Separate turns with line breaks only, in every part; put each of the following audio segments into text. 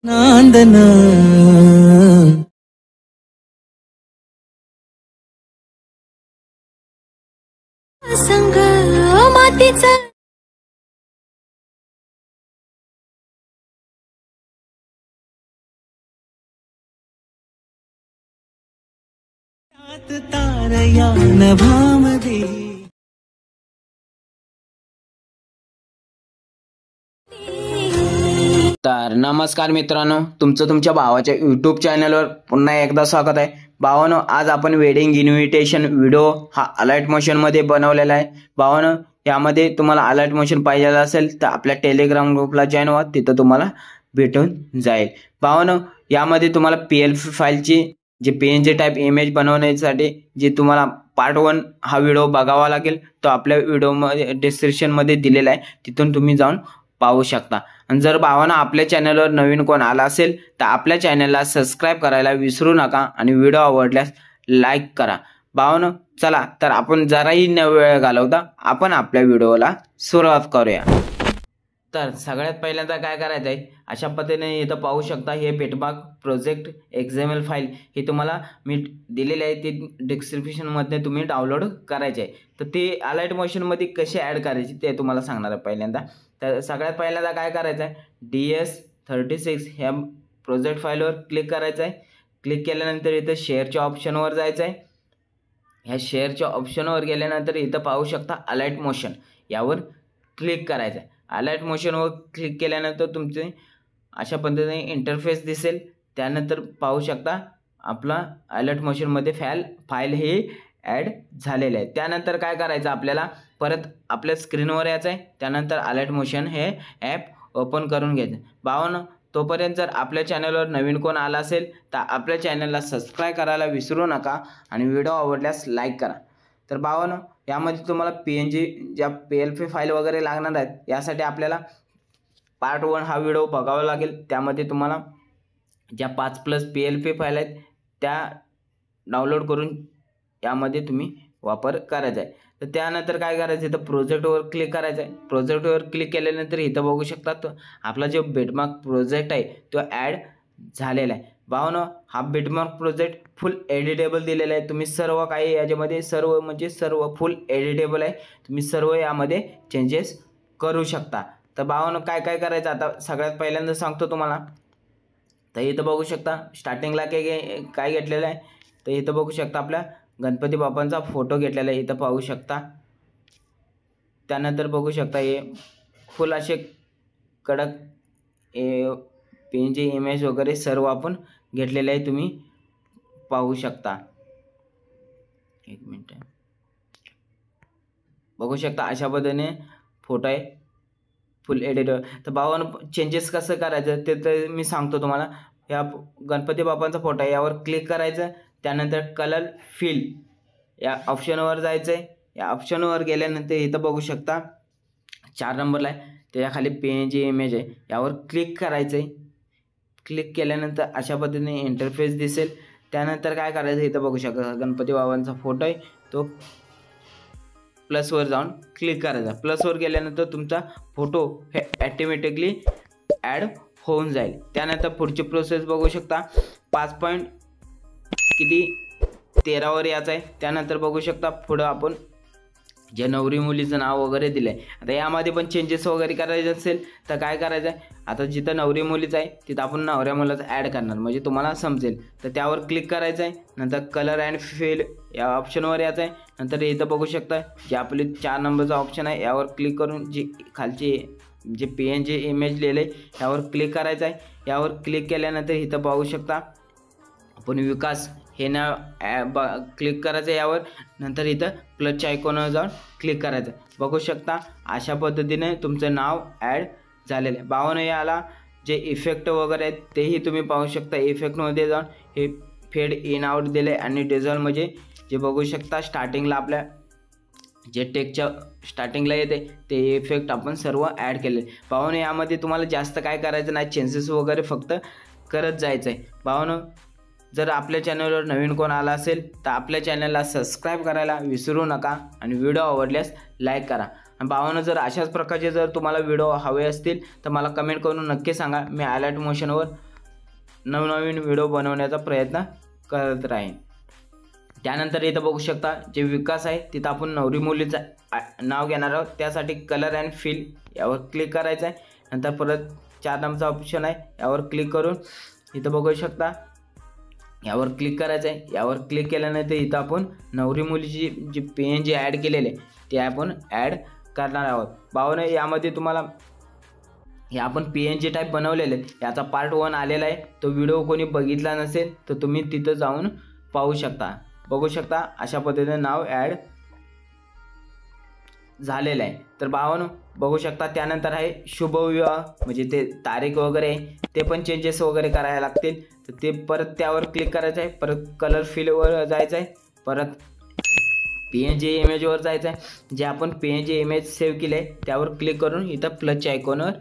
नांदन संग मातीचा तारया नभामध्ये
तर नमस्कार मित्रांनो, तुमचं तुमच्या भावाच्या यूट्यूब चॅनलवर पुन्हा एकदा स्वागत आहे. भावानो, आज आपण वेडिंग इन्व्हिटेशन व्हिडिओ हा अलर्ट मोशनमध्ये बनवलेला आहे. भावानो, यामध्ये तुम्हाला अलर्ट मोशन पाहिजे असेल तर आपल्या टेलिग्राम ग्रुपला जॉईन व्हा, तिथं तुम्हाला भेटून जाईल. भावानो, यामध्ये तुम्हाला PLP फाईलची जे PNG टाईप इमेज बनवण्यासाठी जे तुम्हाला पार्ट 1 हा व्हिडिओ बघावा लागेल, तो आपल्या व्हिडिओमध्ये डिस्क्रिप्शनमध्ये दिलेला आहे, तिथून तुम्ही जाऊन पाहू शकता. आणि जर भावांनो आपल्या चॅनलवर नवीन कोण आला असेल तर आपल्या चॅनलला सबस्क्राईब करायला विसरू नका आणि व्हिडिओ आवडल्यास लाईक करा. भावांनो, चला तर आपण जराही न वेळ घालवता आपण आपल्या व्हिडिओला सुरुवात करूया. तर सगळ्यात पहिल्यांदा काय करायचं आहे, अशा पद्धतीने इथं पाहू शकता हे बेटमार्क प्रोजेक्ट XML फाईल हे तुम्हाला मी दिलेले आहे, ते डिस्क्रिप्शनमध्ये तुम्ही डाउनलोड करायचे आहे. तर ते अलर्ट मोशनमध्ये कसे ॲड करायचे ते तुम्हाला सांगणार आहे पहिल्यांदा. तर सगळ्यात पहिल्यांदा काय करायचं आहे, DS36 ह्या प्रोजेक्ट फाईलवर क्लिक करायचं आहे. क्लिक केल्यानंतर इथं शेअरच्या ऑप्शनवर जायचं आहे. ह्या शेअरच्या ऑप्शनवर गेल्यानंतर इथं पाहू शकता अलर्ट मोशन, यावर क्लिक करायचं आहे. अलर्ट मोशनवर क्लिक केल्यानंतर तुमचे अशा पद्धतीने इंटरफेस दिसेल. त्यानंतर पाहू शकता आपला अलर्ट मोशनमध्ये फाईल हे ॲड झालेलं आहे. त्यानंतर काय करायचं, आपल्याला परत आपल्या स्क्रीनवर यायचं आहे. त्यानंतर अलर्ट मोशन हे ॲप ओपन करून घ्यायचं. भावांनो, तोपर्यंत जर आपल्या चॅनलवर नवीन कोण आला असेल तर आपल्या चॅनलला सबस्क्राईब करायला विसरू नका आणि व्हिडिओ आवडल्यास लाईक करा. तर भावांनो, यामध्ये तुम्हाला PNG ज्या PLP फाईल वगैरे लागणार आहेत, यासाठी आपल्याला पार्ट 1 हा व्हिडिओ बघावा लागेल. त्यामध्ये तुम्हाला ज्या 5+ PLP फाईल आहेत त्या डाउनलोड करून यामध्ये तुम्ही वापर करायचा आहे. तर त्यानंतर काय करायचं, इथं प्रोजेक्टवर क्लिक करायचं आहे. प्रोजेक्टवर क्लिक केल्यानंतर इथं बघू शकता तो आपला जो बेटमार्क प्रोजेक्ट आहे तो ॲड झालेला आहे. भावांनो, हा बेटमार्क प्रोजेक्ट फुल एडिटेबल दिलेला आहे. तुम्ही सर्व काही याच्यामध्ये सर्व फुल एडिटेबल आहे. तुम्ही सर्व यामध्ये चेंजेस करू शकता. तर भावांनो, काय काय करायचं आता सगळ्यात पहिल्यांदा सांगतो तुम्हाला. तर इथं बघू शकता स्टार्टिंगला काय घेतलेलं आहे, तर इथं बघू शकता आपल्या गणपती बाप्पांचा फोटो घेतलेला आहे, इथं पाहू शकता. त्यानंतर बघू शकता हे फुल असे कडक PNG इमेज वगैरे सर्व आपण घेतलेले आहे, तुम्ही पाहू शकता. एक मिनिट, बघू शकता अशा पद्धतीने फोटो आहे फुल एडिट. तर भावांनो, चेंजेस कसं करायचं ते तर मी सांगतो तुम्हाला. या गणपती बाप्पांचा फोटो आहे, यावर क्लिक करायचं. त्यानंतर कलर फिल या ऑप्शनवर जायचं आहे. या ऑप्शनवर गेल्यानंतर इथं बघू शकता 4 नंबरला आहे, त्याच्याखाली PNG इमेज आहे, यावर क्लिक करायचं आहे. क्लिक केल्यानंतर अशा पद्धतीने इंटरफेस दिसेल. त्यानंतर काय करायचं, इथं बघू शकता गणपती बाबांचा फोटो आहे, तो प्लसवर जाऊन क्लिक करायचा. प्लसवर गेल्यानंतर तुमचा फोटो हे ॲटोमॅटिकली ॲड होऊन जाईल. त्यानंतर पुढची प्रोसेस बघू शकता 13वर यायचं आहे. त्यानंतर बघू शकता पुढं आपण जे नवरी मुलीचं नाव वगैरे दिलं आहे. आता यामध्ये पण चेंजेस वगैरे करायचे असेल तर काय करायचं आहे, आता जिथं नवरी मुलीचं आहे तिथं आपण नवऱ्या मुलाचं ॲड करणार, म्हणजे तुम्हाला समजेल. तर त्यावर क्लिक करायचं आहे. नंतर कलर अँड फिल या ऑप्शनवर यायचं आहे. नंतर इथं बघू शकता जे आपले 4 नंबरचा ऑप्शन आहे, यावर क्लिक करून जी खालची जे PNG इमेज लिहिलं आहे यावर क्लिक करायचं आहे. यावर क्लिक केल्यानंतर इथं पाहू शकता आपण विकास हे नाव क्लिक करायचं यावर. नंतर इथं प्लसच्या आयकॉनवर जाऊन क्लिक करायचं. बघू शकता अशा पद्धतीने तुमचं नाव ॲड झालेलं आहे. भावांनो, याला जे इफेक्ट वगैरे आहेत तेही तुम्ही पाहू शकता. इफेक्टमध्ये जाऊन हे फेड इन आउट दिले आहे आणि डिझॉल्व म्हणजे जे बघू शकता स्टार्टिंगला आपल्या जे टेकच्या स्टार्टिंगला येते ते इफेक्ट आपण सर्व ॲड केले. भावांनो, यामध्ये तुम्हाला जास्त काय करायचं नाही, चेंजेस वगैरे फक्त करत जायचं आहे. भावांनो, जर आपल्या चॅनलवर नवीन कोण आला असेल तर आपल्या चॅनलला सबस्क्राईब करायला विसरू नका आणि व्हिडिओ आवडल्यास लाईक करा. आणि भावांनो, जर अशाच प्रकारचे जर तुम्हाला व्हिडिओ हवे असतील तर मला कमेंट करून नक्की सांगा. मी अलर्ट मोशनवर नवनवीन व्हिडिओ बनवण्याचा प्रयत्न करत राहीन. त्यानंतर इथं बघू शकता जे विकास आहे तिथं आपण नवरी मुलीचं नाव घेणार आहोत. त्यासाठी कलर अँड फिल यावर क्लिक करायचं आहे. नंतर परत 4 नंबरचा ऑप्शन आहे यावर क्लिक करून इथं बघू शकता यावर क्लिक करायचं आहे. यावर क्लिक केल्यानंतर इथं आपण नवरी मुलीची जी PNG ॲड केलेले ते आपण ॲड करणार आहोत. भावांनो यामध्ये तुम्हाला हे आपण PNG टाईप बनवलेले याचा पार्ट 1 आलेला आहे. तो व्हिडिओ कोणी बघितला नसेल तर तुम्ही तिथं जाऊन पाहू शकता. बघू शकता अशा पद्धतीने नाव ॲड झालेलं आहे. तर भावांनो बघू शकता त्यानंतर आहे शुभविवाह म्हणजे ते तारीख वगैरे ते पण चेंजेस वगैरे करायला लागतील. तर ते परत त्यावर क्लिक करायचं आहे. परत कलर फिलवर जायचं आहे. परत PNG इमेजवर जायचं आहे. जे आपण PNG इमेज सेव्ह केले त्यावर क्लिक करून इथं प्लसच्या आयकॉनवर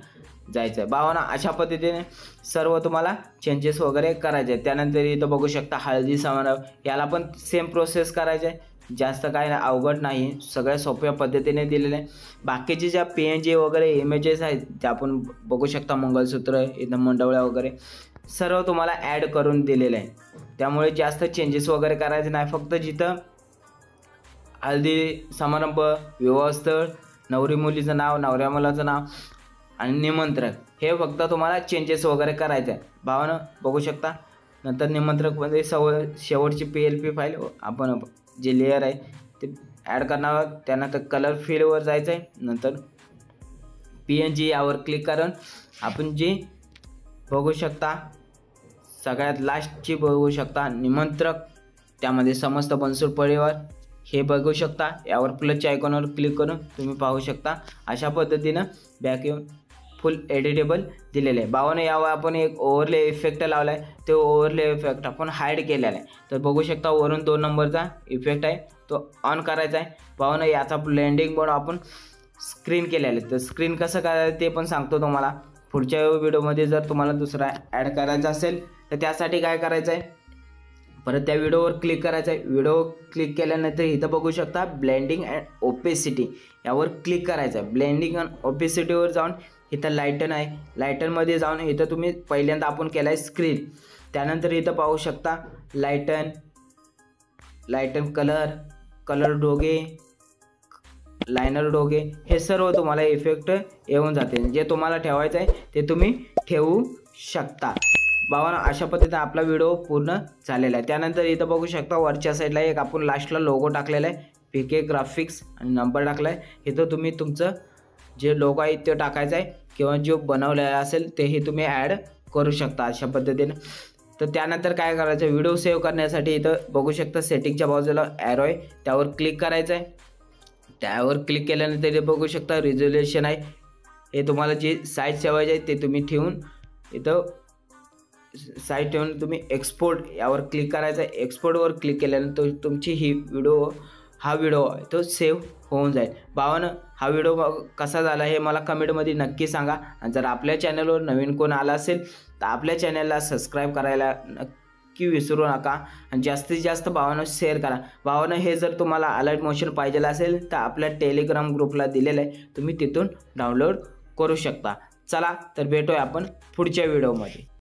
जायचं आहे. भावांनो अशा पद्धतीने सर्व तुम्हाला चेंजेस वगैरे करायचे आहेत. त्यानंतर इथं बघू शकता हळदी समारंभ याला पण सेम प्रोसेस करायचे आहे. जास्त काय अवघड नाही, सगळ्या सोप्या पद्धतीने दिलेले आहे. बाकीचे ज्या PNG वगैरे इमेजेस आहेत त्या आपण बघू शकता मंगळसूत्र इथं मंडवळ्या वगैरे सर्व तुम्हाला ॲड करून दिलेलं आहे. त्यामुळे जास्त चेंजेस वगैरे करायचे नाही. फक्त जिथं हळदी समारंभ, विवाहस्थळ, नवरी मुलीचं नाव, नवऱ्या मुलाचं नाव आणि निमंत्रक हे फक्त तुम्हाला चेंजेस वगैरे करायचं आहे. भावानं बघू शकता नंतर निमंत्रकमध्ये शेवटची PLP फाईल आपण जे लेअर आहे ते ॲड करणार आहोत. त्यानंतर कलर फिलवर जायचं आहे. नंतर PNG यावर क्लिक करून आपण जी बघू शकता सगळ्यात लास्टची बघू शकता निमंत्रक त्यामध्ये समस्त बनसोड परिवार हे बघू शकता. यावर प्लसच्या आयकॉनवर क्लिक करून तुम्ही पाहू शकता अशा पद्धतीनं बॅक येऊन फुल एडिटेबल दिलेले आहे. भावांनो यावर आपण एक ओव्हरले इफेक्ट लावला आहे. तो ओव्हरले इफेक्ट आपण हाईड केलेला आहे. तर बघू शकता वरून 2 नंबरचा इफेक्ट आहे तो ऑन करायचा आहे. भावांनो याचा ब्लेंडिंग पण आपण स्क्रीन केलेलं आहे. तर स्क्रीन कसं करायचं ते पण सांगतो तुम्हाला पुढच्या व्हिडिओमध्ये. जर तुम्हाला दुसरा ॲड करायचा असेल तर त्यासाठी काय करायचं आहे परत त्या व्हिडिओवर क्लिक करायचं आहे. व्हिडिओ क्लिक केल्यानंतर इथं बघू शकता ब्लेंडिंग अँड ओपेसिटी यावर क्लिक करायचं आहे. ब्लेंडिंग अँड ओपेसिटीवर जाऊन इथं लायटन आहे. लायटनमध्ये जाऊन इथं तुम्ही पहिल्यांदा आपण केला आहे स्क्रीन. त्यानंतर इथं पाहू शकता लायटन कलर डोगे, लायनर डोगे हे सर्व तुम्हाला इफेक्ट येऊन जाते. जे तुम्हाला ठेवायचं आहे ते तुम्ही ठेवू शकता. भावांनो अशा पद्धतीने आपला व्हिडिओ पूर्ण झालेला आहे. त्यानंतर इथं बघू शकता वरच्या साईडला एक आपण लास्टला लोगो टाकलेला आहे. PK ग्राफिक्स आणि नंबर टाकला आहे. इथं तुम्ही तुमचं जे लोगो आहे ते टाकायचं आहे किंवा जो बनवलेला असेल तेही तुम्ही ॲड करू शकता अशा पद्धतीने. तर त्यानंतर काय करायचं व्हिडिओ सेव्ह करण्यासाठी इथं बघू शकता सेटिंगच्या बाजूला ॲरो आहे त्यावर क्लिक करायचं आहे. त्यावर क्लिक केल्यानंतर इथे बघू शकता रिझोल्युशन आहे. हे तुम्हाला जे साईज ठेवायचे आहे ते तुम्ही ठेवून इथं साईड ठेवून तुम्ही एक्सपोर्ट यावर क्लिक करायचं आहे. एक्सपोर्टवर क्लिक केल्यानंतर तुमची हा व्हिडिओ आहे तो सेव्ह होऊन जाईल. भावानं हा व्हिडिओ कसा झाला हे मला कमेंटमध्ये नक्की सांगा. आणि जर आपल्या चॅनलवर नवीन कोण आला असेल तर आपल्या चॅनलला सबस्क्राईब करायला नक्की विसरू नका आणि जास्तीत जास्त भावानं शेअर करा. भावानं हे जर तुम्हाला अलर्ट मोशन पाहिजे असेल तर आपल्या टेलिग्राम ग्रुपला दिलेलं आहे, तुम्ही तिथून डाउनलोड करू शकता. चला तर भेटूया आपण पुढच्या व्हिडिओमध्ये.